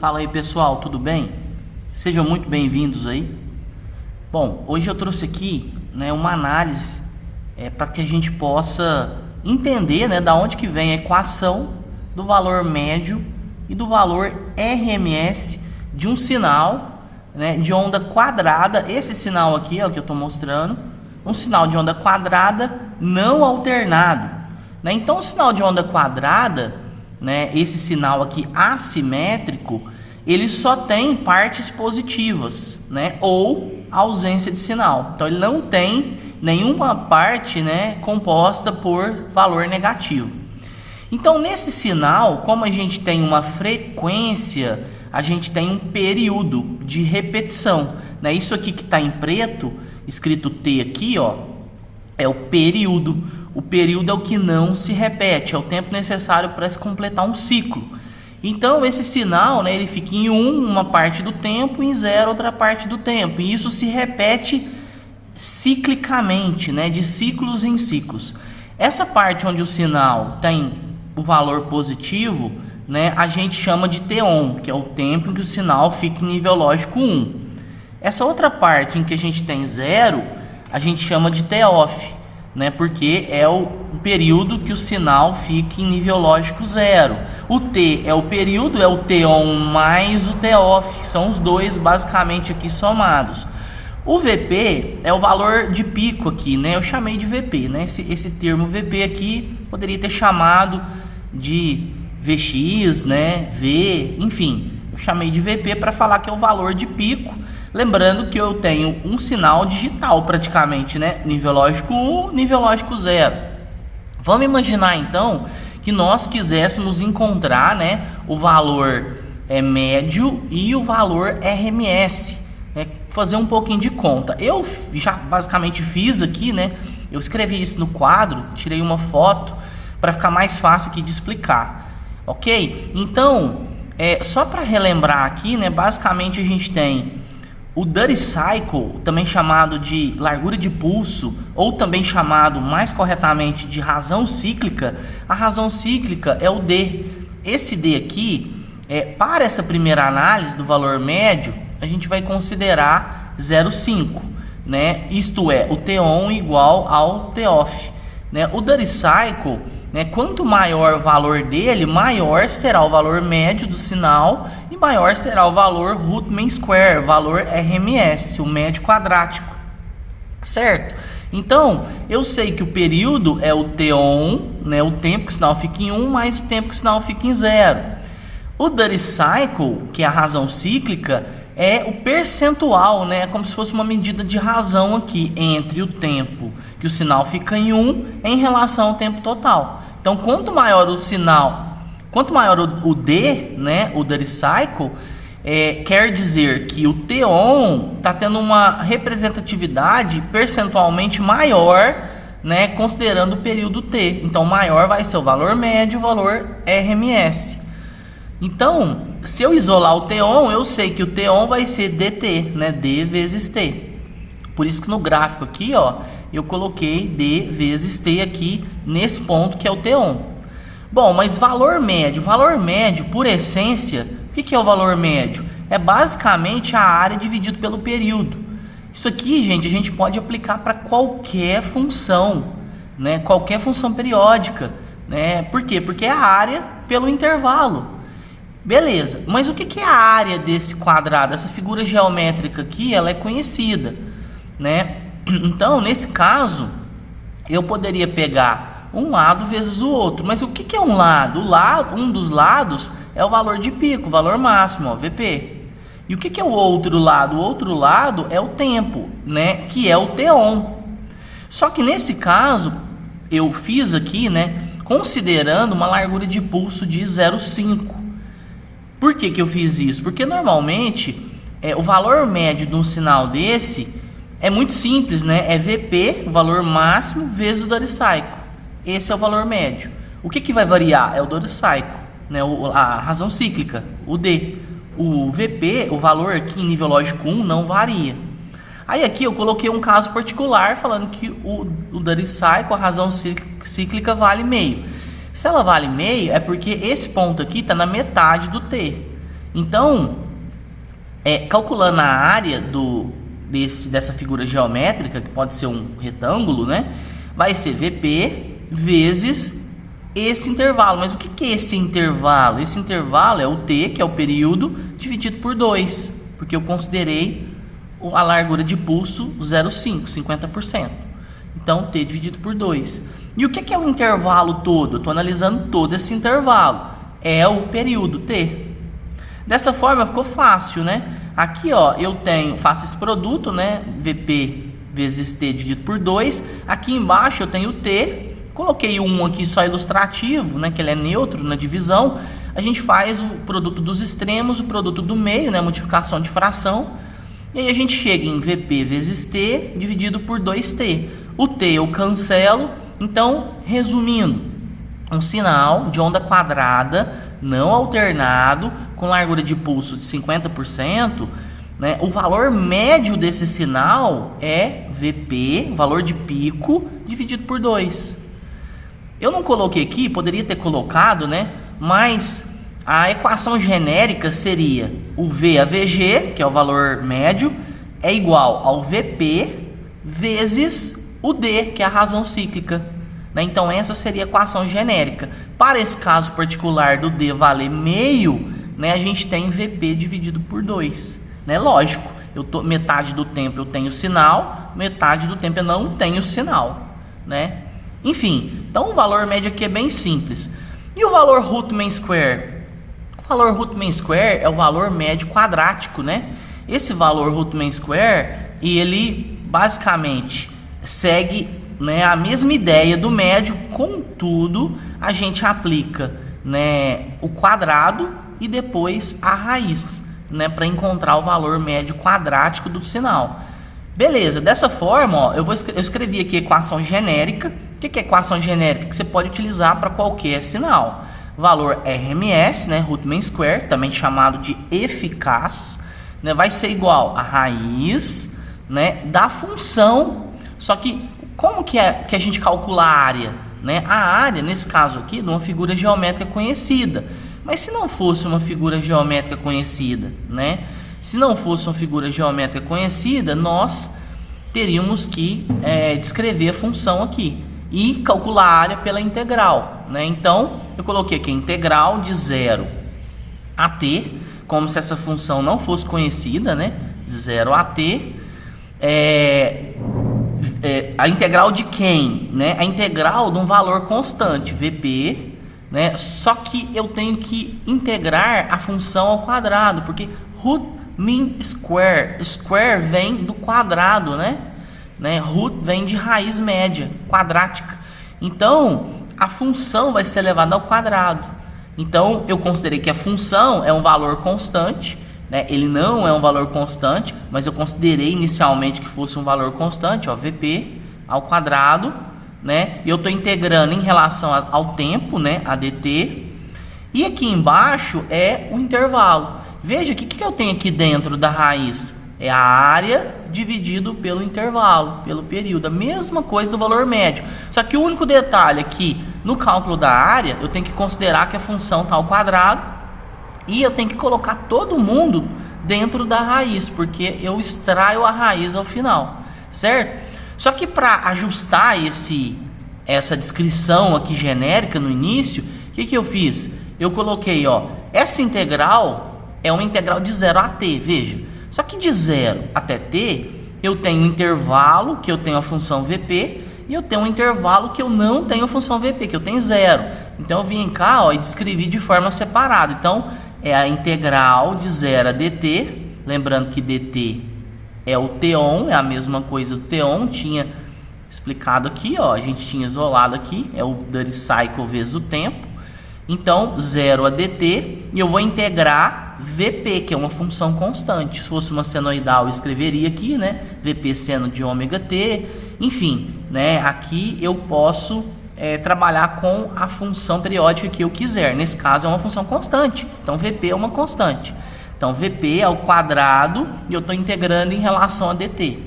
Fala aí pessoal, tudo bem? Sejam muito bem-vindos aí. Bom, hoje eu trouxe aqui, uma análise para que a gente possa entender, da onde que vem a equação do valor médio e do valor RMS de um sinal, de onda quadrada. Esse sinal aqui é o que eu estou mostrando, um sinal de onda quadrada não alternado. Então o sinal de onda quadrada, esse sinal aqui assimétrico, ele só tem partes positivas, ou ausência de sinal. Então ele não tem nenhuma parte, composta por valor negativo. Então nesse sinal, como a gente tem uma frequência, a gente tem um período de repetição. Isso aqui que está em preto, escrito T aqui, é o período. O período é o que não se repete, é o tempo necessário para se completar um ciclo. Então esse sinal, ele fica em 1 uma parte do tempo e em 0 outra parte do tempo. E isso se repete ciclicamente, de ciclos em ciclos. Essa parte onde o sinal tem o valor positivo, a gente chama de T-on, que é o tempo em que o sinal fica em nível lógico 1. Essa outra parte em que a gente tem 0, a gente chama de T-off, porque é o período que o sinal fica em nível lógico 0. O T é o período, é o T-on mais o T-off, são os dois basicamente aqui somados. O VP é o valor de pico aqui, eu chamei de VP, esse termo VP aqui poderia ter chamado de VX, V, enfim, eu chamei de VP para falar que é o valor de pico. Lembrando que eu tenho um sinal digital praticamente, nível lógico 1, nível lógico 0. Vamos imaginar então que nós quiséssemos encontrar, o valor médio e o valor RMS, fazer um pouquinho de conta. Eu já basicamente fiz aqui, eu escrevi isso no quadro, tirei uma foto para ficar mais fácil aqui de explicar, ok? Então, só para relembrar aqui, basicamente a gente tem o duty cycle, também chamado de largura de pulso, ou também chamado mais corretamente de razão cíclica. A razão cíclica é o D. Esse D aqui, para essa primeira análise do valor médio, a gente vai considerar 0,5, isto é, o T-on igual ao T-off. O duty cycle, quanto maior o valor dele, maior será o valor médio do sinal e maior será o valor root mean square, valor RMS, o médio quadrático, certo? Então, eu sei que o período é o T-on, o tempo que o sinal fica em 1 mais o tempo que o sinal fica em 0. O duty cycle, que é a razão cíclica, é o percentual, é como se fosse uma medida de razão aqui entre o tempo que o sinal fica em 1 em relação ao tempo total. Então, quanto maior o sinal, quanto maior o D, o duty cycle, quer dizer que o T-on está tendo uma representatividade percentualmente maior, considerando o período T. Então, maior vai ser o valor médio, o valor RMS. Então, se eu isolar o T-on, eu sei que o T-on vai ser DT, D vezes T. Por isso que no gráfico aqui, eu coloquei D vezes T aqui nesse ponto que é o T-on. Bom, mas valor médio, por essência, o que é o valor médio? É basicamente a área dividido pelo período. Isso aqui, gente, a gente pode aplicar para qualquer função, qualquer função periódica, Por quê? Porque é a área pelo intervalo. Beleza, mas o que é a área desse quadrado? Essa figura geométrica aqui, ela é conhecida, Então, nesse caso, eu poderia pegar um lado vezes o outro. Mas o que é um lado? Um dos lados é o valor de pico, o valor máximo, VP. E o que é o outro lado? O outro lado é o tempo, que é o T-on. Só que nesse caso, eu fiz aqui, considerando uma largura de pulso de 0,5. Por que eu fiz isso? Porque normalmente o valor médio de um sinal desse é muito simples, é VP, o valor máximo, vezes o duty cycle. Esse é o valor médio. O que vai variar? É o duty cycle, a razão cíclica, o D. O VP, o valor aqui em nível lógico 1, não varia. Aí aqui eu coloquei um caso particular falando que o duty cycle, a razão cíclica, vale meio. Se ela vale meio, é porque esse ponto aqui está na metade do T. Então, calculando a área dessa figura geométrica, que pode ser um retângulo, né? Vai ser VP vezes esse intervalo. Mas o que é esse intervalo? Esse intervalo é o T, que é o período, dividido por 2, porque eu considerei a largura de pulso 0,5, 50%. Então, T dividido por 2. E o que é o intervalo todo? Eu estou analisando todo esse intervalo. É o período T. Dessa forma, ficou fácil, né? Aqui, ó, faço esse produto, né? VP vezes T dividido por 2. Aqui embaixo eu tenho T. Coloquei um aqui só ilustrativo, né? Que ele é neutro na divisão. A gente faz o produto dos extremos, o produto do meio, né? Multiplicação de fração. E aí a gente chega em VP vezes T dividido por 2T. O T eu cancelo. Então, resumindo, um sinal de onda quadrada não alternado com largura de pulso de 50%, né? O valor médio desse sinal é VP, valor de pico, dividido por 2. Eu não coloquei aqui, poderia ter colocado, né? Mas a equação genérica seria o V a VG, que é o valor médio, é igual ao VP vezes o D, que é a razão cíclica, né? Então essa seria a equação genérica. Para esse caso particular do D valer meio, né, a gente tem VP dividido por 2, né? Lógico, metade do tempo eu tenho sinal, metade do tempo eu não tenho sinal, né? Enfim, então o valor médio aqui é bem simples. E o valor root mean square? O valor root mean square é o valor médio quadrático, né? Esse valor root mean square, ele basicamente segue, né, a mesma ideia do médio, contudo a gente aplica, né, o quadrado e depois a raiz, né, para encontrar o valor médio quadrático do sinal. Beleza, dessa forma, ó, eu escrevi aqui a equação genérica. O que é equação genérica? Que você pode utilizar para qualquer sinal. Valor RMS, né, root mean square, também chamado de eficaz, né, vai ser igual a raiz, né, da função. Só que como que a gente calcula a área, né? A área, nesse caso aqui, de uma figura geométrica conhecida. Mas se não fosse uma figura geométrica conhecida, né? Se não fosse uma figura geométrica conhecida, nós teríamos que descrever a função aqui e calcular a área pela integral, né? Então, eu coloquei aqui a integral de 0 a t, como se essa função não fosse conhecida, né? De 0 a t. A integral de quem, né? A integral de um valor constante, VP, né? Só que eu tenho que integrar a função ao quadrado, porque root mean square, square vem do quadrado, né? Root vem de raiz média quadrática. Então a função vai ser elevada ao quadrado. Então eu considerei que a função é um valor constante, né? Ele não é um valor constante, mas eu considerei inicialmente que fosse um valor constante, ó, VP ao quadrado, né? E eu estou integrando em relação ao tempo, né? A dt. E aqui embaixo é o intervalo. Veja que o que eu tenho aqui dentro da raiz? É a área dividido pelo intervalo, pelo período. A mesma coisa do valor médio. Só que o único detalhe é que no cálculo da área eu tenho que considerar que a função está ao quadrado e eu tenho que colocar todo mundo dentro da raiz, porque eu extraio a raiz ao final, certo? Só que para ajustar essa descrição aqui genérica no início, o que eu fiz? Eu coloquei, ó, essa integral é uma integral de 0 a t, veja. Só que de 0 até t, eu tenho um intervalo que eu tenho a função VP e eu tenho um intervalo que eu não tenho a função VP, que eu tenho 0. Então eu vim cá, ó, e descrevi de forma separada. Então é a integral de 0 a dt, lembrando que dt é o t-on, é a mesma coisa do t-on, tinha explicado aqui, ó, a gente tinha isolado aqui, é o duty cycle vezes o tempo. Então 0 a dt, e eu vou integrar VP, que é uma função constante. Se fosse uma senoidal, eu escreveria aqui, né? VP seno de ômega t. Enfim, né? Aqui eu posso trabalhar com a função periódica que eu quiser. Nesse caso é uma função constante. Então VP é uma constante. Então VP ao quadrado e eu estou integrando em relação a dt.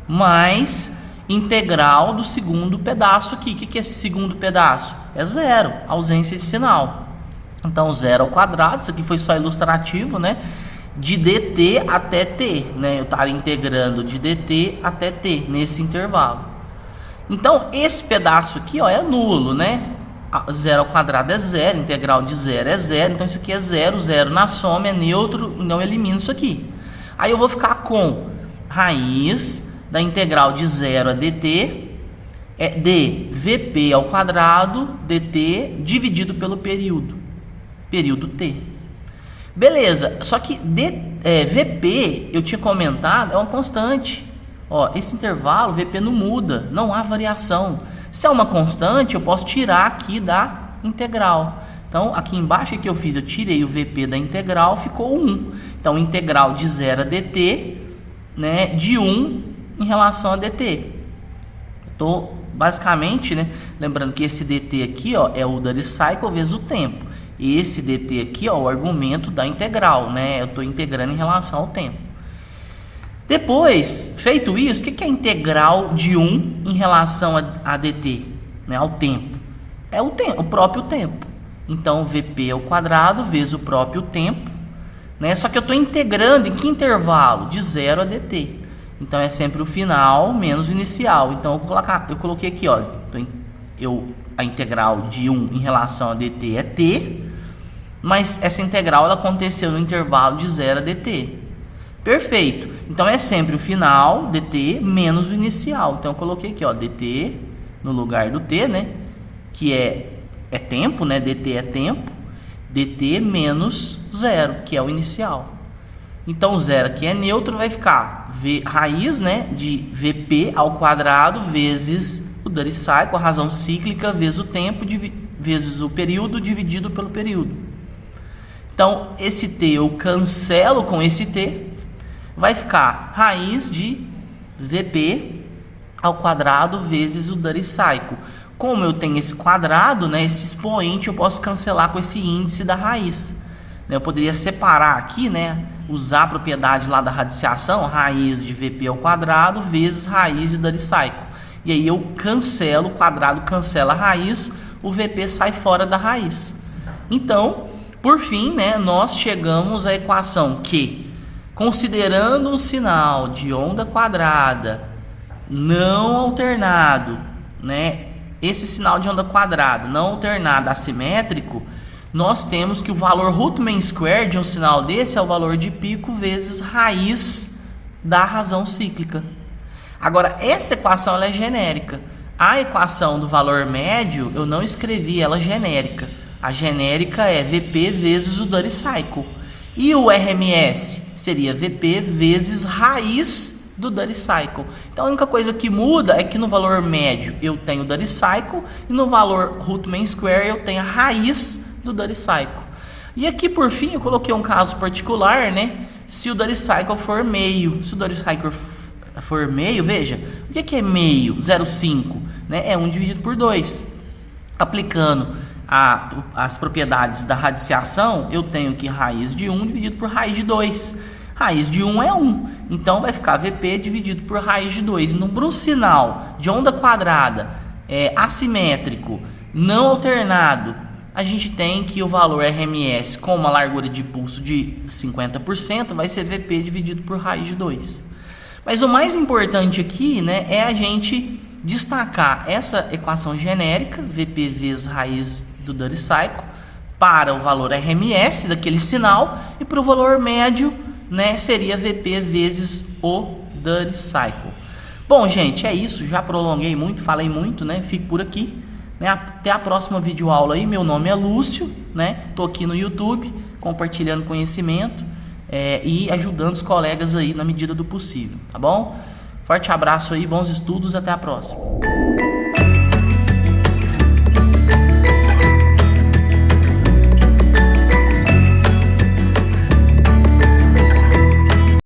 Mais integral do segundo pedaço aqui. O que é esse segundo pedaço? É 0, ausência de sinal. Então 0 ao quadrado, isso aqui foi só ilustrativo, né? De dt até t, né? Eu estaria integrando de dt até t nesse intervalo. Então esse pedaço aqui, ó, é nulo, né? 0 ao quadrado é 0, integral de 0 é 0, então isso aqui é 0, 0 na soma é neutro, então eu elimino isso aqui. Aí eu vou ficar com raiz da integral de 0 a dt de vp ao quadrado dt dividido pelo período t. Beleza, só que vp, eu tinha comentado, é uma constante. Ó, esse intervalo, vp não muda, não há variação. Se é uma constante, eu posso tirar aqui da integral. Então, aqui embaixo que eu fiz, eu tirei o vp da integral, ficou 1. Então, integral de 0 a dt, né, de 1 em relação a dt. Estou basicamente, né, lembrando que esse dt aqui, ó, é o Duty Cycle vezes o tempo. E esse dt aqui, ó, é o argumento da integral, né? Eu estou integrando em relação ao tempo. Depois, feito isso, o que é a integral de 1 em relação a dt, né, ao tempo? É o próprio tempo. Então, vp ao quadrado vezes o próprio tempo, né? Só que eu estou integrando em que intervalo? De 0 a dt. Então, é sempre o final menos o inicial. Então, eu coloquei aqui, ó, a integral de 1 em relação a dt é t, mas essa integral ela aconteceu no intervalo de 0 a dt. Perfeito. Então é sempre o final, dt, menos o inicial. Então eu coloquei aqui, ó, dt no lugar do t, né? Que é tempo, né? dt é tempo. dt menos 0, que é o inicial. Então o 0 aqui é neutro, vai ficar raiz, né, de vp ao quadrado vezes o Duty Cycle, a razão cíclica, vezes o tempo, vezes o período, dividido pelo período. Então esse t eu cancelo com esse t. Vai ficar raiz de vp ao quadrado vezes o Duty Cycle. Como eu tenho esse quadrado, né, esse expoente, eu posso cancelar com esse índice da raiz. Eu poderia separar aqui, né, usar a propriedade lá da radiciação, raiz de vp ao quadrado vezes raiz de Duty Cycle. E aí eu cancelo, o quadrado cancela a raiz, o vp sai fora da raiz. Então, por fim, né, nós chegamos à equação que, considerando um sinal de onda quadrada não alternado, né, esse sinal de onda quadrada não alternado assimétrico, nós temos que o valor root mean square de um sinal desse é o valor de pico vezes raiz da razão cíclica. Agora, essa equação ela é genérica. A equação do valor médio, eu não escrevi ela genérica. A genérica é Vp vezes o Duty Cycle. E o RMS seria Vp vezes raiz do Duty Cycle. Então a única coisa que muda é que no valor médio eu tenho o Duty Cycle e no valor root mean square eu tenho a raiz do Duty Cycle. E aqui por fim eu coloquei um caso particular, né? Se o Duty Cycle for meio, se o Duty Cycle for meio, veja, o que é meio? 0,5, né? É 1 dividido por 2. Aplicando as propriedades da radiciação, eu tenho que raiz de 1 dividido por raiz de 2. Raiz de 1 é 1, então vai ficar Vp dividido por raiz de 2. Então, para um sinal de onda quadrada assimétrico, não alternado, a gente tem que o valor RMS com uma largura de pulso de 50% vai ser Vp dividido por raiz de 2. Mas o mais importante aqui, né, é a gente destacar essa equação genérica, Vp vezes raiz do Duty Cycle, para o valor RMS daquele sinal, e para o valor médio, né, seria Vp vezes o Duty Cycle. Bom, gente, é isso. Já prolonguei muito, falei muito, né? Fico por aqui. Né? Até a próxima videoaula aí. Meu nome é Lúcio, né? Tô aqui no YouTube, compartilhando conhecimento e ajudando os colegas aí na medida do possível, tá bom? Forte abraço aí, bons estudos, até a próxima.